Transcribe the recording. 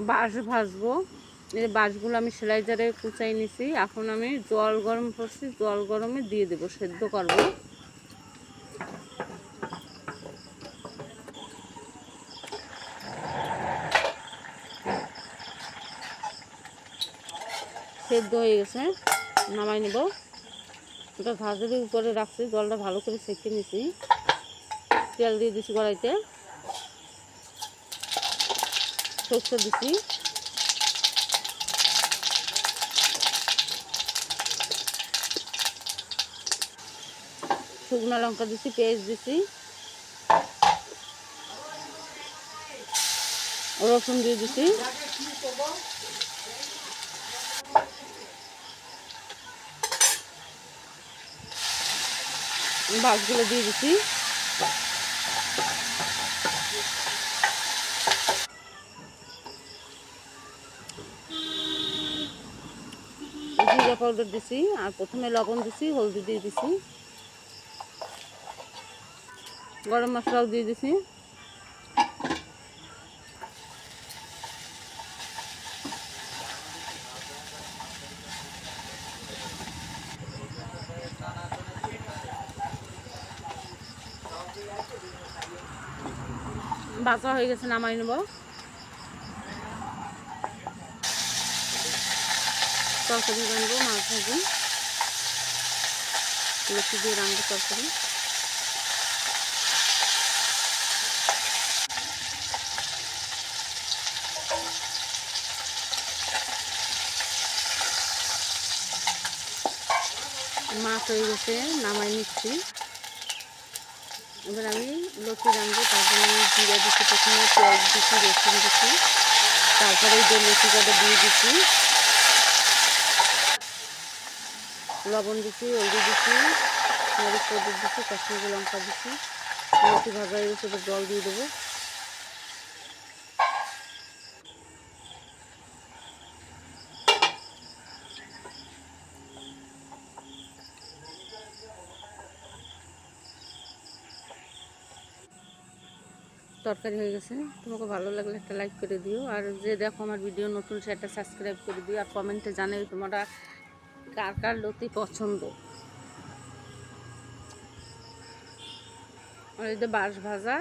বাঁশ ভাজবো। এই বাঁশগুলো আমি সেলাই জারে কুচাই নিছি। এখন আমি জল গরম করছি, জল গরমে দিয়ে দেবো, সেদ্ধ করবো। সেদ্ধ হয়ে গেছে, নামাই নেব। ওটা ভাজের উপরে রাখছি, জলটা ভালো করে সেঁকে নিছি। তেল দিয়ে দিছি কড়াইতে, সরষে দিছি, শুকনো লঙ্কা দিছি, পেঁয়াজ দিছি, রসুন দিয়ে দিছি, বাঁশগুলো দিয়ে দিছি। জিরা পাউডার দিছি, আর প্রথমে লবণ দিছি, হলদি দিয়ে দিছি, গরম মশলাও দিয়ে দিছি। ভাজা হয়ে গেছে, নামাই নেব। তরকারি রানবো, মাছ ভাজি, লুচি দিয়ে রানবো তরকারি। মাছ হয়ে গেছে, নামাই নিচ্ছি। এবার আমি লুচি রানবো, তারপরে আমি জিরা দিচ্ছি, প্রথমে পেঁয়াজ দিচ্ছি, রসুন দিচ্ছি, তারপরে এই যে লুচি কটা দিয়ে দিচ্ছি, লবণ দিচ্ছি, হলদি দিচ্ছি, মরিচ পাউডার দিচ্ছি, কাশ্মীরি লঙ্কা দিচ্ছি। লুচি ভাজা হয়ে গেছে, এবার জল দিয়ে দেবো। তরকারি হয়ে গেছে। তোমাকে ভালো লাগলে একটা লাইক করে দিও, আর যে দেখো আমার ভিডিও নতুন সেটা সাবস্ক্রাইব করে দিও, আর কমেন্টে জানাই তোমরা কার কার লতি পছন্দ। আর এই যে বাঁশ ভাজা।